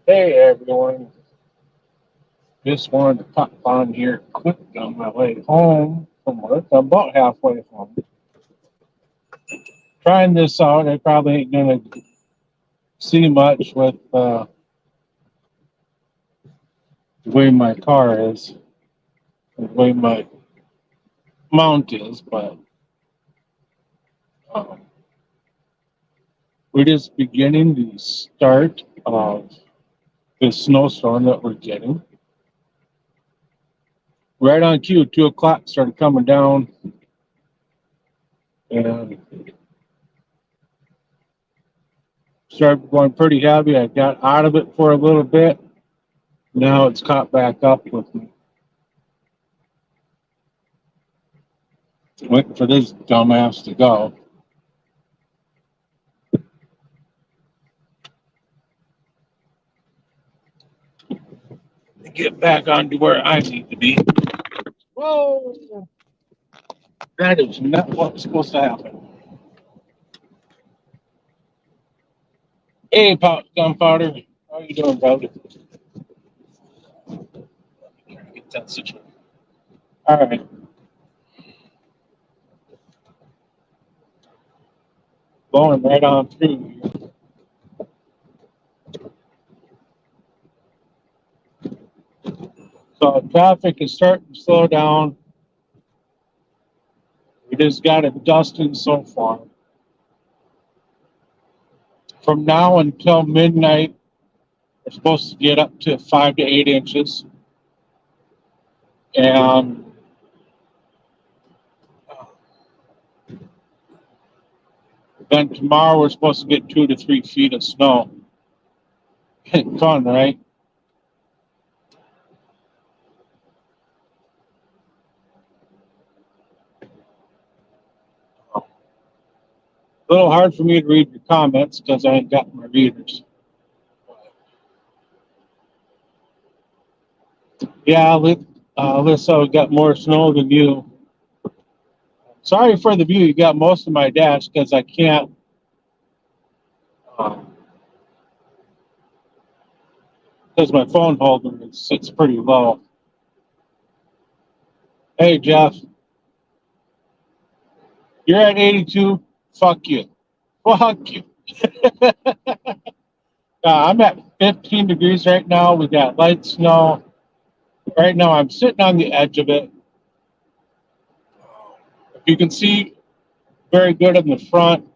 Hey everyone, just wanted to pop on here quick on my way home from work. I'm about halfway home. Trying this out, I probably ain't gonna see much with the way my car is, the way my mount is, but um, we're just beginning the start of this snowstorm that we're getting. Right on cue, 2 o'clock started coming down, and started going pretty heavy. I got out of it for a little bit. Now it's caught back up with me. Waiting for this dumbass to go. Get back onto where I need to be. Whoa! That is not what's supposed to happen. Hey, Gunpowder. How you doing, brother? Get that situation. All right. Going right on through here. So traffic is starting to slow down. We just got it dusting so far. From now until midnight, we're supposed to get up to 5 to 8 inches. And then tomorrow we're supposed to get 2 to 3 feet of snow. Fun, right? A little hard for me to read your comments because I ain't got my readers. Yeah, Alyssa, we got more snow than you. Sorry for the view. You got most of my dash because I can't. Because my phone holder it's pretty low. Hey Jeff, you're at 82. Fuck you. Fuck you. I'm at 15 degrees right now. We got light snow. Right now, I'm sitting on the edge of it. If you can see very good in the front,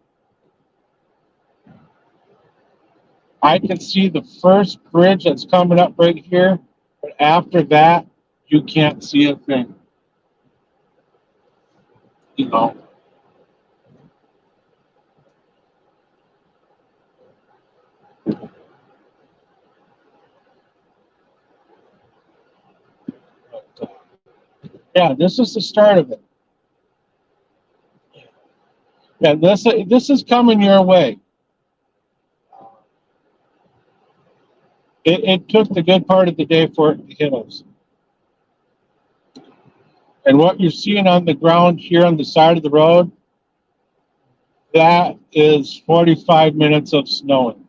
I can see the first bridge that's coming up right here. But after that, you can't see a thing. You know. But, yeah, this is the start of it. Yeah, this is coming your way. It took the good part of the day for it to hit us. And what you're seeing on the ground here on the side of the road, that is 45 minutes of snowing.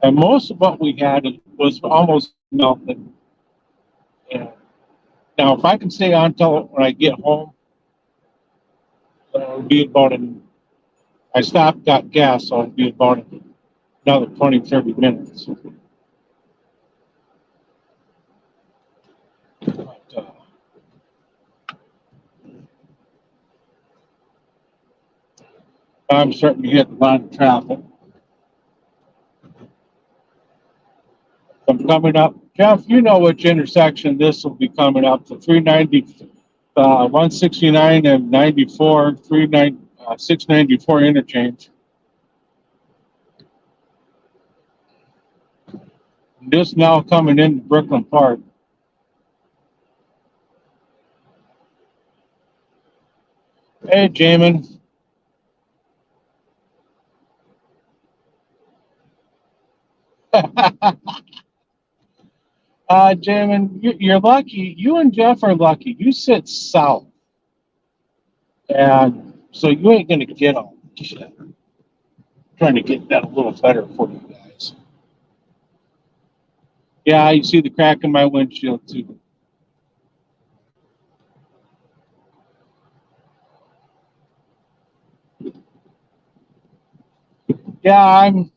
And most of what we had was almost nothing. And now, if I can stay on till when I get home, it'll be about an. I stopped, got gas, so it'll be about another 20, 30 minutes. But, I'm starting to hit a lot of traffic. I'm coming up. Jeff, you know which intersection this will be coming up, the 390, 169 and 94, 694 interchange. Just now coming into Brooklyn Park. Hey, Jamin. Jamin, you're lucky. You and Jeff are lucky. You sit south, and so you ain't gonna get all the shit. Trying to get that a little better for you guys. Yeah, you see the crack in my windshield too. Yeah, I'm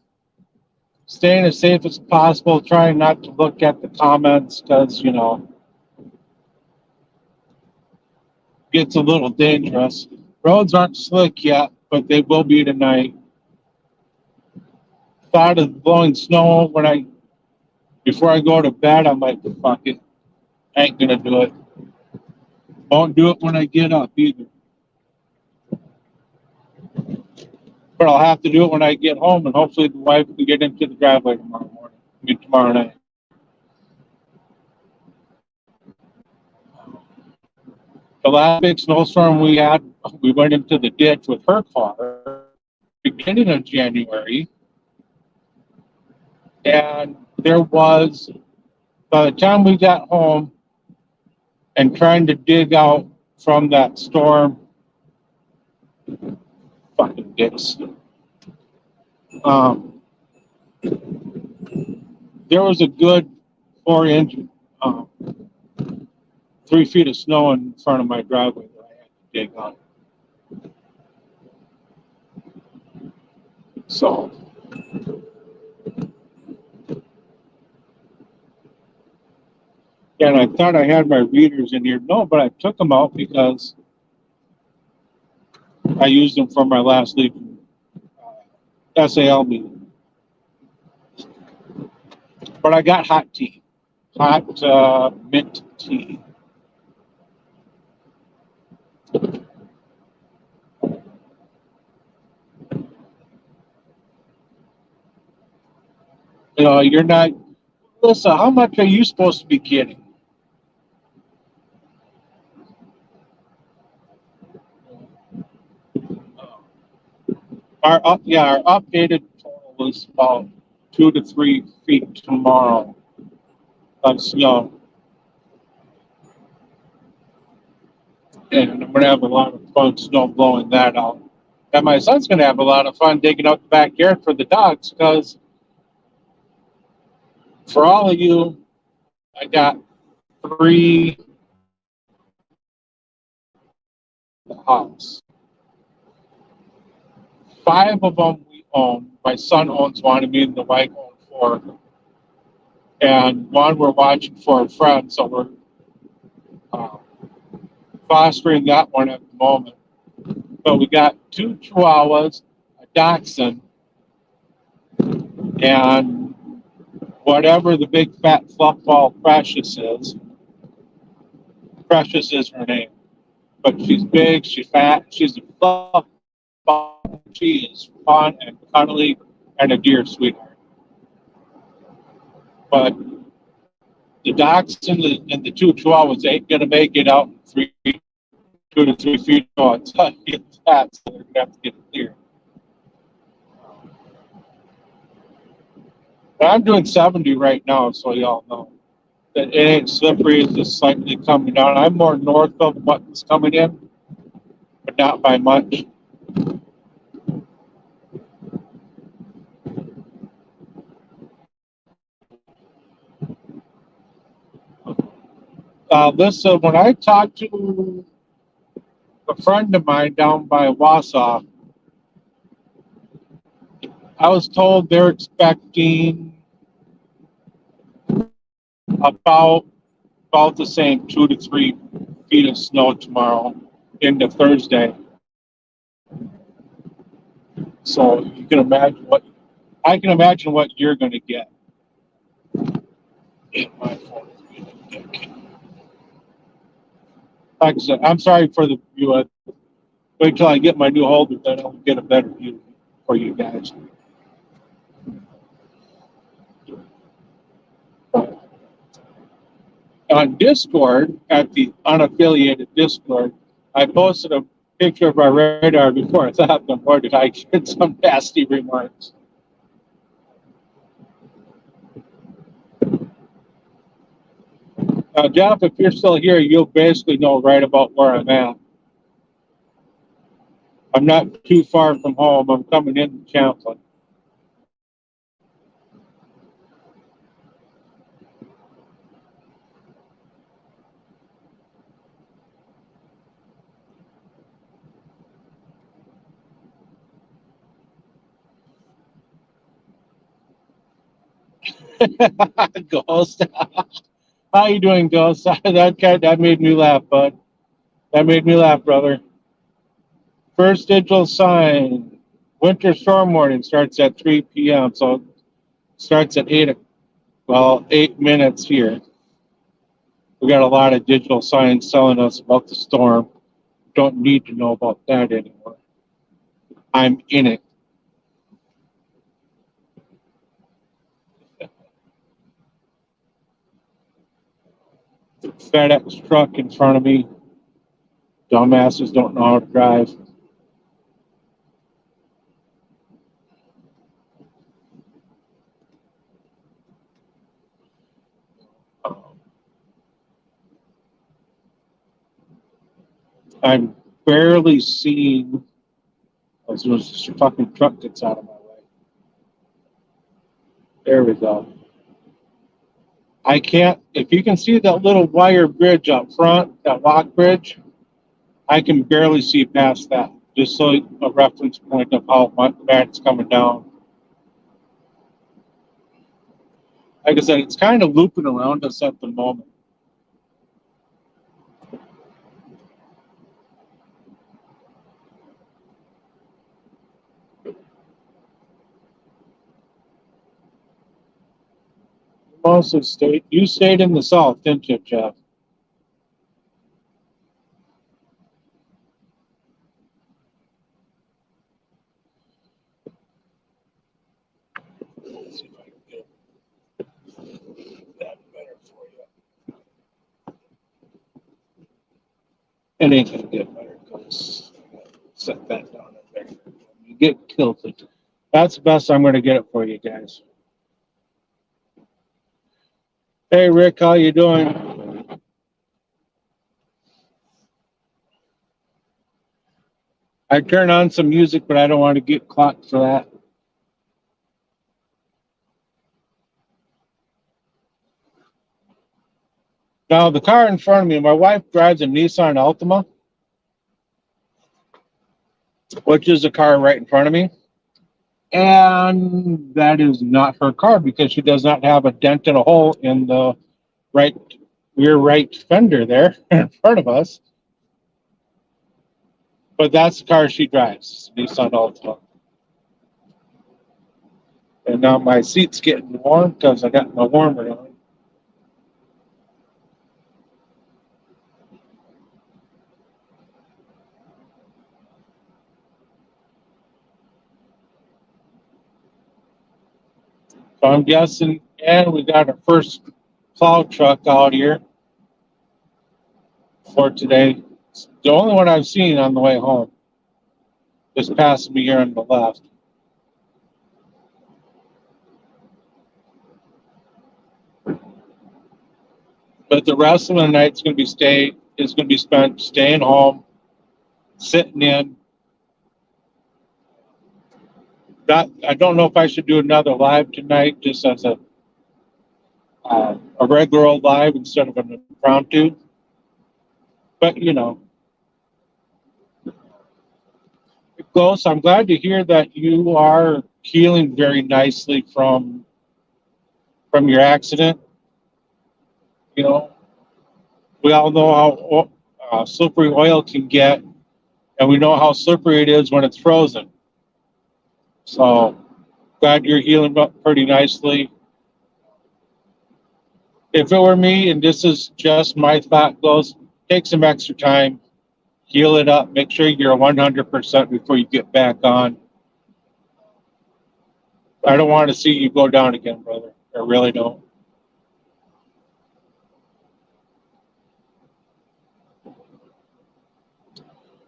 staying as safe as possible, trying not to look at the comments because, gets a little dangerous. Roads aren't slick yet, but they will be tonight. Thought of blowing snow before I go to bed. I'm like, fuck it, ain't gonna do it. Won't do it when I get up either. But I'll have to do it when I get home, and hopefully the wife can get into the driveway tomorrow morning. Tomorrow night. The last big snowstorm we had, we went into the ditch with her car beginning of January. And there was, by the time we got home and trying to dig out from that storm, fucking dicks. There was a good 4-inch, 3 feet of snow in front of my driveway that I had to dig on. So, and I thought I had my readers in here. No, but I took them out because I used them for my last Legion SAL meeting. But I got hot tea, hot mint tea. You're not, Melissa, how much are you supposed to be getting? Our updated total was about 2 to 3 feet tomorrow of snow. And I'm going to have a lot of fun snow blowing that out. And my son's going to have a lot of fun digging out the backyard for the dogs because for all of you, I got 3 house. 5 of them we own. My son owns one, and me and the wife own 4. And one we're watching for a friend, so we're fostering that one at the moment. But we got 2 Chihuahuas, a Dachshund, and whatever the big fat fluff ball Precious is. Precious is her name. But she's big, she's fat, she's a fluff ball. She is fun and cuddly and a dear sweetheart. But the Dachshund and the 2 Chihuahuas ain't going to make it out in 2 to 3 feet. I'll tell you that, so they're going to have to get it clear. But I'm doing 70 right now, so y'all know that it ain't slippery. It's just slightly coming down. I'm more north of what's coming in, but not by much. Listen, when I talked to a friend of mine down by Wausau, I was told they're expecting about the same 2 to 3 feet of snow tomorrow into Thursday. So you can imagine what you're going to get. My phone is being a dick. Like I said, I'm sorry for the view. Wait till I get my new holder, then I'll get a better view for you guys. On Discord, at the unaffiliated Discord, I posted a picture of our radar before I thought, boy, did I get some nasty remarks. Jeff, if you're still here, you'll basically know right about where I'm at. I'm not too far from home. I'm coming into Champlin. Ghost. How you doing, Ghost? That made me laugh, bud. That made me laugh, brother. First digital sign. Winter storm warning starts at 3 p.m. So it starts at 8 minutes here. We got a lot of digital signs telling us about the storm. Don't need to know about that anymore. I'm in it. FedEx truck in front of me. Dumbasses don't know how to drive. I'm barely seeing as soon as this fucking truck gets out of my way. There we go. I can't, if you can see that little wire bridge up front, that lock bridge, I can barely see past that. Just so a reference point of how bad it's coming down. Like I said, it's kind of looping around us at the moment. You stayed in the south, didn't you, Jeff? Let's see if I can get that better for you. It ain't gonna get better because set that down in there. You get tilted. That's the best I'm gonna get it for you guys. Hey Rick, how you doing? I turn on some music, but I don't want to get clocked for that. Now the car in front of me, my wife drives a Nissan Altima, which is a car right in front of me. And that is not her car because she does not have a dent and a hole in the rear right fender there in front of us. But that's the car she drives, Nissan Altima. And now my seat's getting warm because I got my warmer on. So I'm guessing, and we got our first plow truck out here for today. It's the only one I've seen on the way home. Just passing me here on the left. But the rest of the night's going to be spent staying home, sitting in. I don't know if I should do another live tonight, just as a regular old live instead of an impromptu. But you know, Ghost, I'm glad to hear that you are healing very nicely from your accident. You know, we all know how slippery oil can get, and we know how slippery it is when it's frozen. So glad you're healing up pretty nicely. If it were me, and this is just my thought, Ghost, take some extra time, heal it up, make sure you're 100% before you get back on. I don't want to see you go down again, brother. I really don't.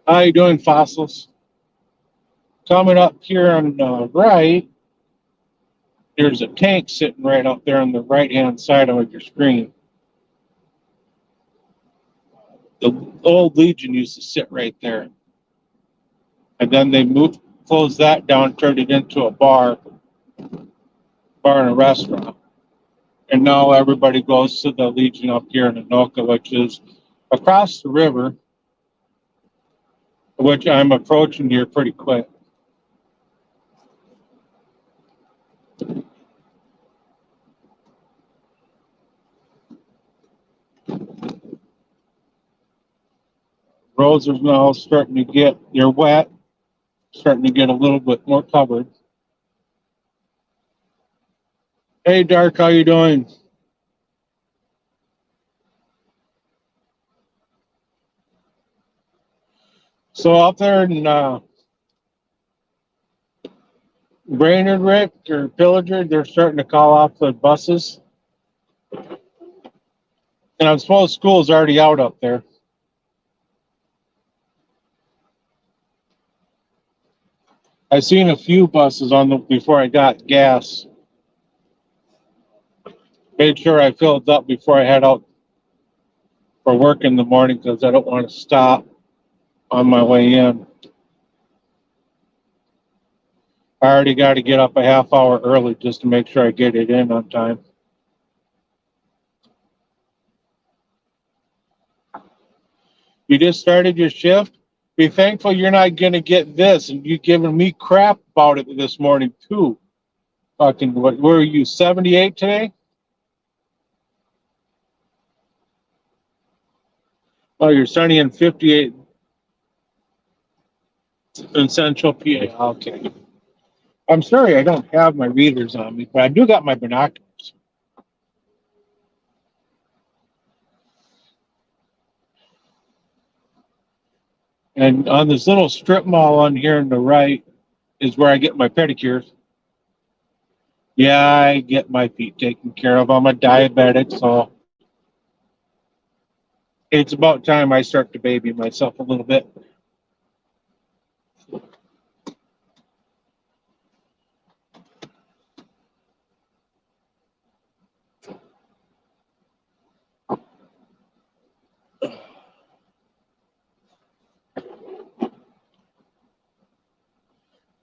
How you doing, Fossils? Coming up here on the right, there's a tank sitting right up there on the right-hand side of your screen. The old Legion used to sit right there. And then they closed that down, turned it into a bar and a restaurant. And now everybody goes to the Legion up here in Anoka, which is across the river, which I'm approaching here pretty quick. Roads are now starting to get, they're wet, starting to get a little bit more covered. Hey, Dark, how you doing? So out there in Brainerd, Rick, or Pillager, they're starting to call off the buses. And I'm supposed school's already out up there. I seen a few buses on the before I got gas. Made sure I filled up before I head out for work in the morning because I don't want to stop on my way in. I already got to get up a half hour early just to make sure I get it in on time. You just started your shift? Be thankful you're not going to get this, and you giving me crap about it this morning too. Fucking, what were you, 78 today? Oh, you're sunny in 58 in Central PA. Okay. I'm sorry I don't have my readers on me, but I do got my binoculars. And on this little strip mall on here on the right is where I get my pedicures. Yeah, I get my feet taken care of. I'm a diabetic, so it's about time I start to baby myself a little bit.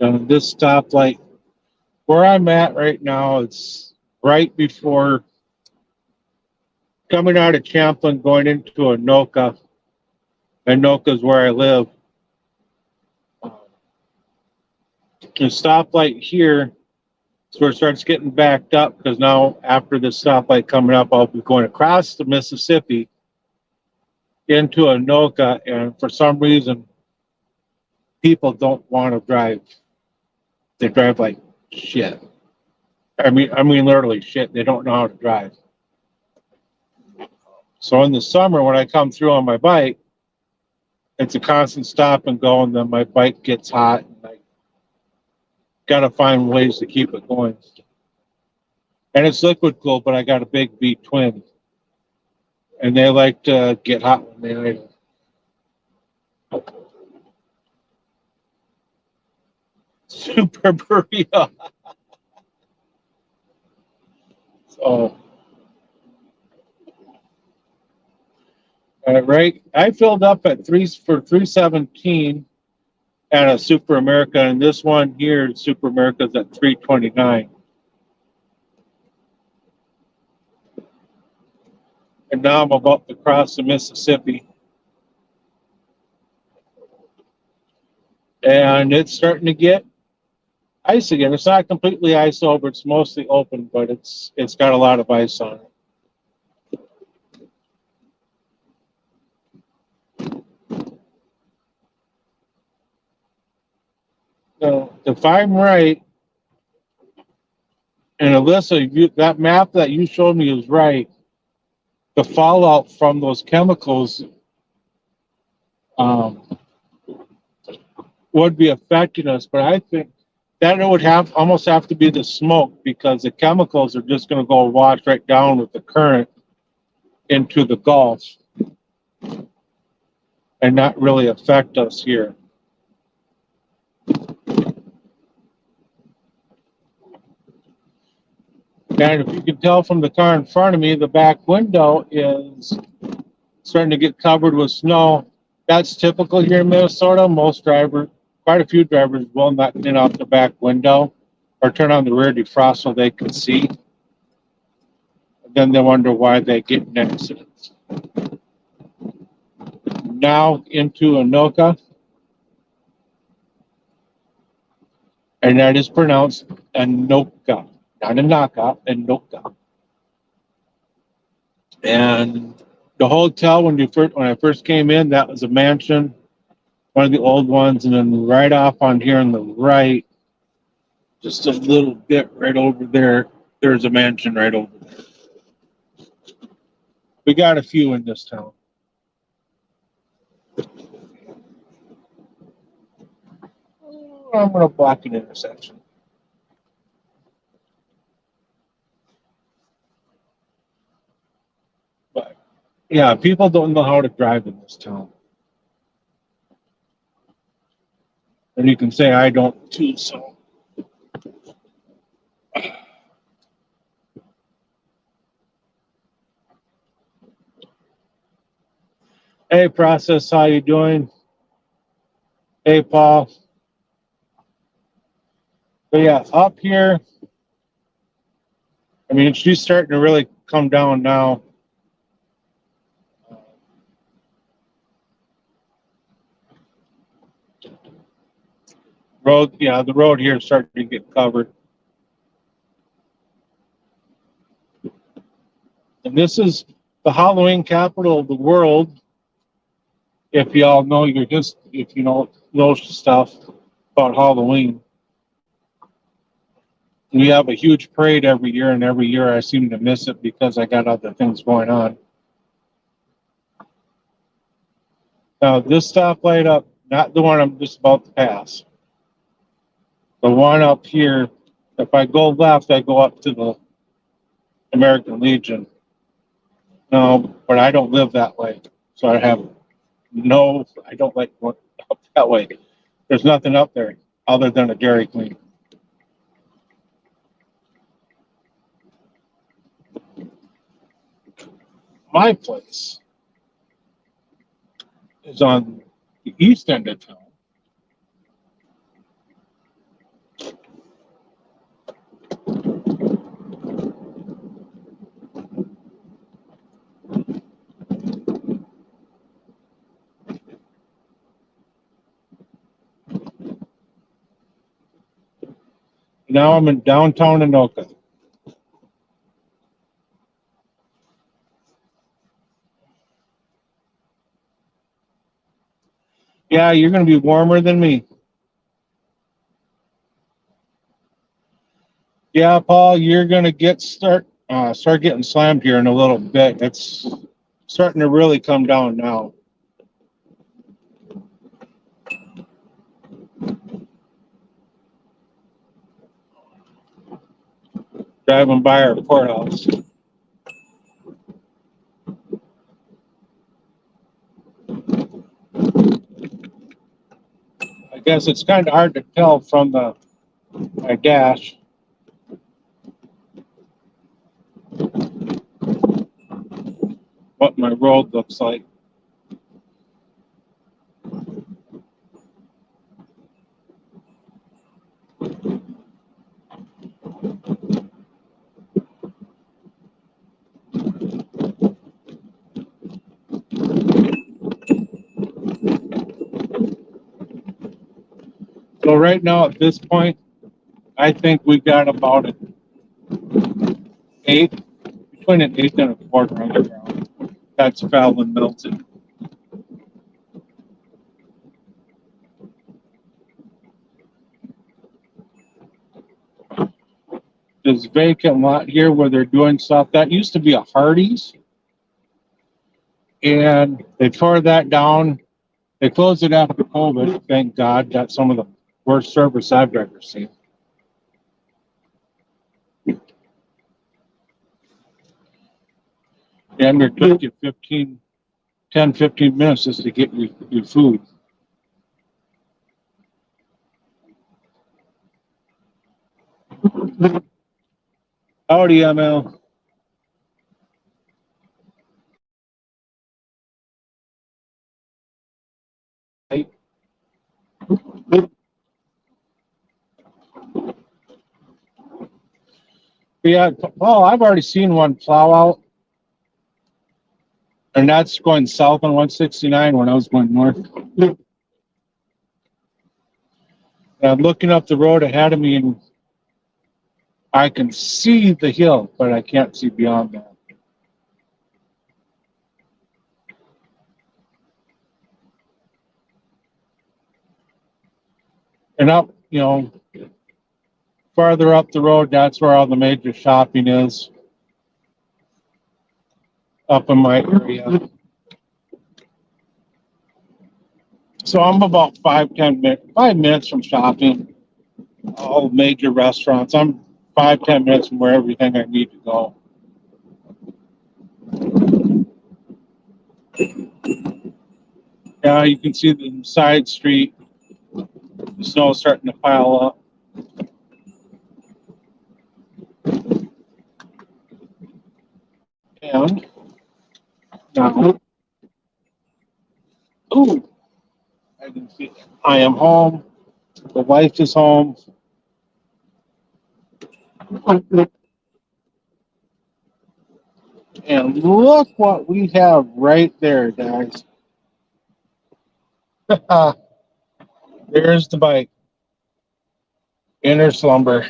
And this stoplight, where I'm at right now, it's right before coming out of Champlin, going into Anoka. Anoka is where I live. The stoplight here is where it starts getting backed up because now after the stoplight coming up, I'll be going across the Mississippi into Anoka, and for some reason, people don't want to drive. They drive like shit. I mean, literally shit. They don't know how to drive. So in the summer, when I come through on my bike, it's a constant stop and go, and then my bike gets hot, and I gotta find ways to keep it going. And it's liquid cooled, but I got a big V twin, and they like to get hot when they idle. Super burrito. So, right, I filled up at 317 at a Super America, and this one here, Super America's at 329. And now I'm about to cross the Mississippi. And it's starting to get ice again. It's not completely ice over, it's mostly open, but it's got a lot of ice on it. So if I'm right, and Alyssa, that map that you showed me is right, the fallout from those chemicals would be affecting us, but I think that it would almost have to be the smoke because the chemicals are just going to go wash right down with the current into the Gulf and not really affect us here. And if you can tell from the car in front of me, the back window is starting to get covered with snow. That's typical here in Minnesota. Most drivers, quite a few drivers, will not clean out the back window or turn on the rear defrost so they can see. Then they wonder why they get in accidents. Now into Anoka, and that is pronounced Anoka, not Anaka, Anoka. And the hotel, when I first came in, that was a mansion, one of the old ones, and then right off on here on the right, just a little bit right over there, there's a mansion right over there. We got a few in this town. I'm going to block an intersection. But yeah, people don't know how to drive in this town. And you can say I don't too, so. Hey, Process, how you doing? Hey, Paul. But yeah, up here, I mean, she's starting to really come down now. Road, yeah, the road here is starting to get covered. And this is the Halloween capital of the world. If y'all know if you know stuff about Halloween. We have a huge parade every year, and every year I seem to miss it because I got other things going on. Now, this stoplight up, not the one I'm just about to pass. The one up here, if I go left, I go up to the American Legion. No, but I don't live that way. So I don't like going up that way. There's nothing up there other than a Dairy Queen. My place is on the east end of town. Now I'm in downtown Anoka. Yeah, you're going to be warmer than me. Yeah, Paul, you're going to start getting slammed here in a little bit. It's starting to really come down now. Driving by our courthouse. I guess it's kind of hard to tell from my dash. What my road looks like. So right now at this point, I think we got about an eighth, between an eighth and a quarter underground. That's Fallon and Milton. This vacant lot here where they're doing stuff, that used to be a Hardee's. And they tore that down. They closed it after COVID. Thank God. That's some of the worst service I've ever seen. And it took you 10, 15 minutes just to get your food. Howdy, ML. Yeah, oh, I've already seen one plow out, and that's going south on 169 when I was going north. And I'm looking up the road ahead of me, and I can see the hill, but I can't see beyond that. And up, farther up the road, that's where all the major shopping is. Up in my area. So I'm about 5 minutes from shopping. All major restaurants. I'm 5-10 minutes from where everything I need to go. Yeah, you can see the side street. The snow starting to pile up. And now, ooh, I can see I am home. The wife is home. And look what we have right there, guys. There's the bike. Inner slumber.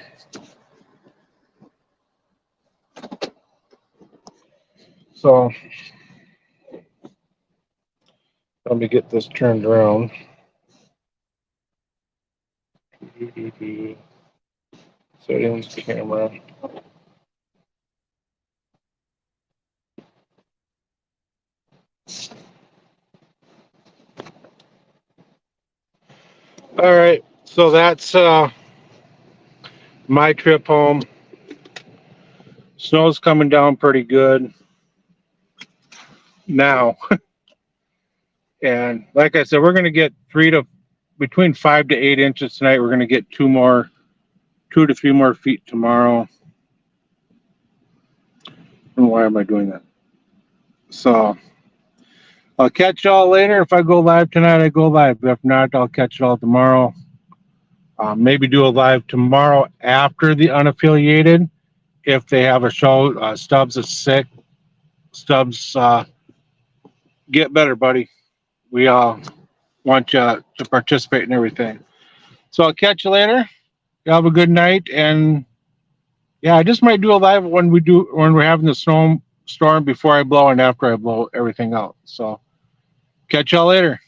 So let me get this turned around. Settings, camera. All right, so that's my trip home. Snow's coming down pretty good now. And like I said, we're going to get between 5 to 8 inches tonight. We're going to get 2 to 3 more feet tomorrow. And why am I doing that? So I'll catch y'all later. If I go live tonight, I go live. If not, I'll catch y'all tomorrow. Maybe do a live tomorrow after the unaffiliated. If they have a show, Stubbs is sick. Stubbs, get better, buddy. We all want you to participate in everything. So I'll catch you later. You have a good night, and yeah, I just might do a live when we're having the storm before I blow and after I blow everything out. So catch y'all later.